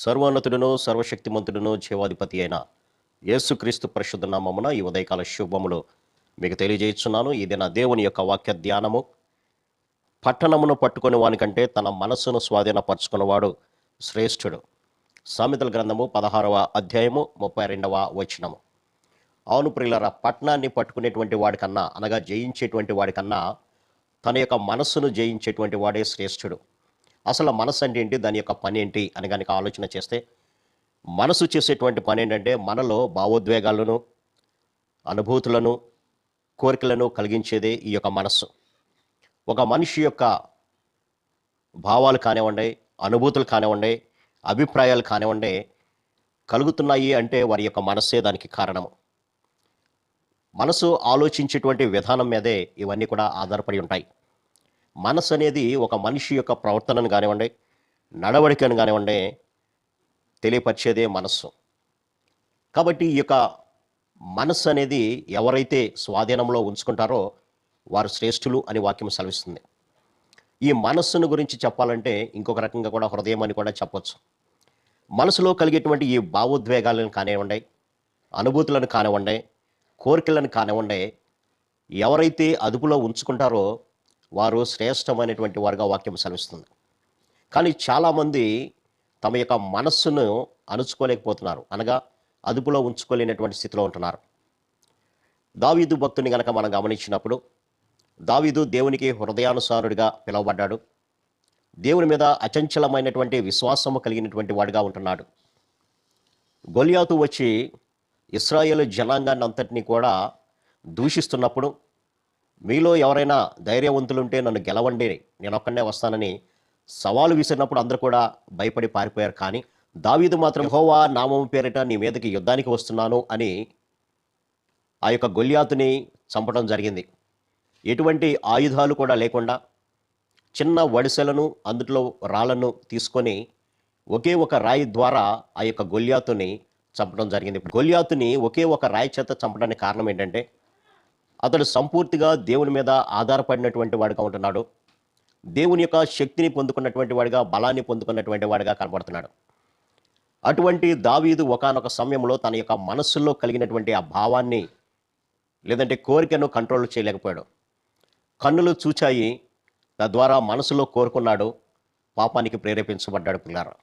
సర్వోన్నతుడును సర్వశక్తిమంతుడును జీవాధిపతి అయిన యేసుక్రీస్తు పరిశుద్ధ నామమున ఈ ఉదయకాల శుభములు మీకు తెలియజేస్తున్నాను. ఇది నా దేవుని యొక్క వాక్య ధ్యానము. పట్టణమును పట్టుకొని వానికంటే తన మనస్సును స్వాధీనపరచుకున్నవాడు శ్రేష్ఠుడు. సామెతల గ్రంథము 16వ అధ్యాయము 32వ వచనము. అవును ప్రియులారా, పట్టణాన్ని పట్టుకునేటువంటి వాడికన్నా, అనగా జయించేటువంటి వాడికన్నా తన యొక్క మనస్సును జయించేటువంటి వాడే శ్రేష్ఠుడు. అసలు మనసు అంటే ఏంటి, దాని యొక్క పని ఏంటి అని కనుక ఆలోచన చేస్తే, మనసు చేసేటువంటి పని ఏంటంటే మనలో భావోద్వేగాలను, అనుభూతులను, కోరికలను కలిగించేదే ఈ యొక్క మనస్సు. ఒక మనిషి యొక్క భావాలు కానివ్వండి, అనుభూతులు కానివ్వండి, అభిప్రాయాలు కానివ్వండి, కలుగుతున్నాయి అంటే వారి యొక్క మనస్సే దానికి కారణము. మనసు ఆలోచించేటువంటి విధానం మీదే ఇవన్నీ కూడా ఆధారపడి ఉంటాయి. మనసు అనేది ఒక మనిషి యొక్క ప్రవర్తనను కానివ్వండి, నడవడికను కానివ్వండి తెలియపరిచేదే మనస్సు. కాబట్టి ఈ యొక్క మనస్సు అనేది ఎవరైతే స్వాధీనంలో ఉంచుకుంటారో వారు శ్రేష్ఠులు అని వాక్యం సెలవిస్తుంది. ఈ మనస్సును గురించి చెప్పాలంటే ఇంకొక రకంగా కూడా హృదయం అని కూడా చెప్పొచ్చు. మనసులో కలిగేటువంటి ఈ భావోద్వేగాలను కానివ్వండి, అనుభూతులను కానివ్వండి, కోరికలను కానివ్వండి, ఎవరైతే అదుపులో ఉంచుకుంటారో వారు శ్రేష్టమైనటువంటి వారుగా వాక్యం సెలవిస్తుంది. కానీ చాలామంది తమ యొక్క మనస్సును అణుచుకోలేకపోతున్నారు, అనగా అదుపులో ఉంచుకోలేనటువంటి స్థితిలో ఉంటున్నారు. దావీదు భక్తుని గనక మనం గమనించినప్పుడు, దావీదు దేవునికి హృదయానుసారుడిగా పిలువబడ్డాడు. దేవుని మీద అచంచలమైనటువంటి విశ్వాసము కలిగినటువంటి వాడిగా ఉంటున్నాడు. గొల్యాతు వచ్చి ఇశ్రాయేలు జనాంగాన్ని అంతటినీ కూడా దూషిస్తున్నప్పుడు, మీలో ఎవరైనా ధైర్యవంతులుంటే నన్ను గెలవండి, నేను ఒక్కనే వస్తానని సవాలు విసిరినప్పుడు అందరూ కూడా భయపడి పారిపోయారు. కానీ దావీదు మాత్రం యెహోవా నామము పేరిట నీ మీదకి యుద్ధానికి వస్తున్నాను అని ఆ యొక్క గొల్యాతుని చంపడం జరిగింది. ఎటువంటి ఆయుధాలు కూడా లేకుండా చిన్న వడిసెలను, అందులో రాళ్లను తీసుకొని ఒకే ఒక రాయి ద్వారా ఆ యొక్క గొల్యాతుని చంపడం జరిగింది. గొల్యాతుని ఒకే ఒక రాయి చేత చంపడానికి కారణం ఏంటంటే, అతడు సంపూర్తిగా దేవుని మీద ఆధారపడినటువంటి వాడిగా ఉంటున్నాడు. దేవుని యొక్క శక్తిని పొందుకున్నటువంటి వాడిగా, బలాన్ని పొందుకున్నటువంటి వాడిగా కనబడుతున్నాడు. అటువంటి దావీదు ఒకానొక సమయంలో తన యొక్క మనస్సులో కలిగినటువంటి ఆ భావాన్ని, లేదంటే కోరికను కంట్రోల్ చేయలేకపోయాడు. కన్నులు చూచాయి, తద్వారా మనసులో కోరుకున్నాడు, పాపానికి ప్రేరేపించబడ్డాడు. పిల్లారా,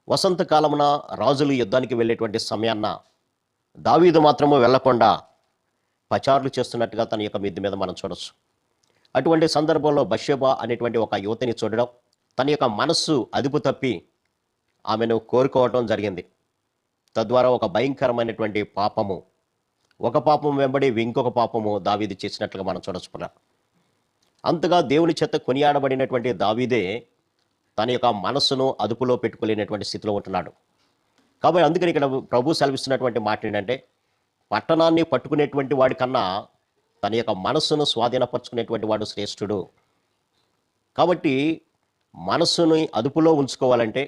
వసంతకాలమున రాజులు యుద్ధానికి వెళ్ళేటువంటి సమయాన్న దావీదు మాత్రము వెళ్లకుండా పచారులు చేస్తున్నట్టుగా తన యొక్క మిద్ది మీద మనం చూడొచ్చు. అటువంటి సందర్భంలో బత్షెబ అనేటువంటి ఒక యువతిని చూడడం, తన యొక్క మనస్సు అదుపు తప్పి ఆమెను కోరుకోవటం జరిగింది. తద్వారా ఒక భయంకరమైనటువంటి పాపము, ఒక పాపం వెంబడి ఇంకొక పాపము దావీదు చేసినట్లుగా మనం చూడొచ్చు. అంతగా దేవుని చేత కొనియాడబడినటువంటి దావీదే తన యొక్క మనస్సును అదుపులో పెట్టుకోలేనటువంటి స్థితిలో ఉంటున్నాడు. కాబట్టి అందుకని ఇక్కడ ప్రభు సెలవిస్తున్నటువంటి మాట ఏంటంటే, పట్టణాన్ని పట్టుకునేటువంటి వాడి కన్నా తన యొక్క మనస్సును స్వాధీనపరచుకునేటువంటి వాడు శ్రేష్ఠుడు. కాబట్టి మనస్సుని అదుపులో ఉంచుకోవాలంటే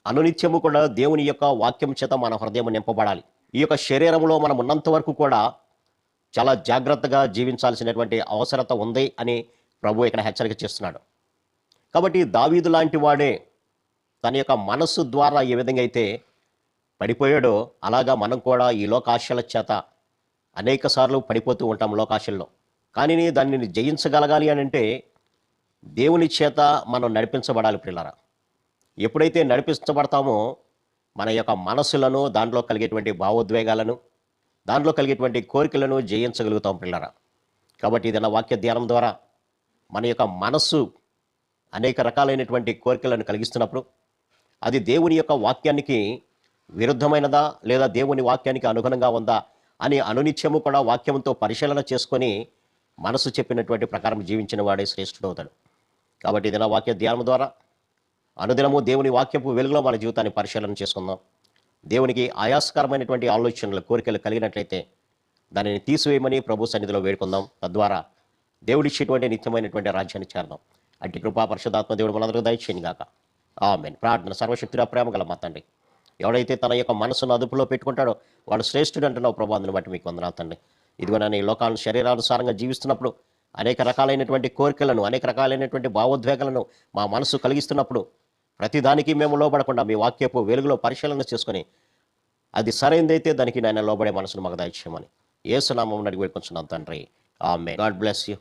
అనునిత్యము కూడా దేవుని యొక్క వాక్యం చేత మన హృదయం నింపబడాలి. ఈ యొక్క శరీరంలో మనం ఉన్నంత వరకు కూడా చాలా జాగ్రత్తగా జీవించాల్సినటువంటి అవసరత ఉంది అని ప్రభు ఇక్కడ హెచ్చరిక చేస్తున్నాడు. కాబట్టి దావీదు లాంటి వాడే తన యొక్క మనస్సు ద్వారా ఏ విధంగా అయితే పడిపోయాడో, అలాగా మనం కూడా ఈ లోకాశల చేత అనేక సార్లు పడిపోతూ ఉంటాం లోకాశల్లో. కానీ దానిని జయించగలగాలి అని అంటే దేవుని చేత మనం నడిపించబడాలి. ప్రియులారా, ఎప్పుడైతే నడిపించబడతామో మన యొక్క మనస్సులను, దాంట్లో కలిగేటువంటి భావోద్వేగాలను, దాంట్లో కలిగేటువంటి కోరికలను జయించగలుగుతాం. ప్రియులారా, కాబట్టి ఏదైనా వాక్య ధ్యానం ద్వారా మన యొక్క మనస్సు అనేక రకాలైనటువంటి కోరికలను కలిగిస్తున్నప్పుడు అది దేవుని యొక్క వాక్యానికి విరుద్ధమైనదా, లేదా దేవుని వాక్యానికి అనుగుణంగా ఉందా అని అనునిత్యము కూడా వాక్యంతో పరిశీలన చేసుకొని మనసు చెప్పినటువంటి ప్రకారం జీవించిన వాడే శ్రేష్ఠుడు అవుతాడు. కాబట్టి ఏదైనా వాక్య ధ్యానం ద్వారా అనుదినము దేవుని వాక్యపు వెలుగులో మన జీవితాన్ని పరిశీలన చేసుకుందాం. దేవునికి ఆయాస్కరమైనటువంటి ఆలోచనలు, కోరికలు కలిగినట్లయితే దానిని తీసివేయమని ప్రభు సన్నిధిలో వేడుకుందాం. తద్వారా దేవుడిచ్చేటువంటి నిత్యమైనటువంటి రాజ్యాన్ని చేరదాం. అట్టి కృపా పరిశుద్ధాత్మ దేవుడు మనందరూ దయచేయను గాక. ఆమేన్. ప్రార్థన. సర్వశక్తుడా, ప్రేమ గల మా తండ్రి, ఎవడైతే తన యొక్క మనసును అదుపులో పెట్టుకుంటాడో వాడు శ్రేష్ఠుడు అంటున్నావు ప్రభు. అందుని బట్టి మీకు వందనాలు తండ్రి. ఇదిగో నన్ను ఈ లోకాలను శరీరానుసారంగా జీవిస్తున్నప్పుడు అనేక రకాలైనటువంటి కోరికలను, అనేక రకాలైనటువంటి భావోద్వేగాలను మా మనసు కలిగిస్తున్నప్పుడు ప్రతిదానికి మేము లోబడకుండా మీ వాక్యపు వెలుగులో పరిశీలన చేసుకొని అది సరైనదైతే దానికి నాయన లోబడే మనసును మాకు దయచేయమని యేసు నామమున అడిగి వేడుకొంచున్నాం తండ్రి. ఆమేన్. God bless you.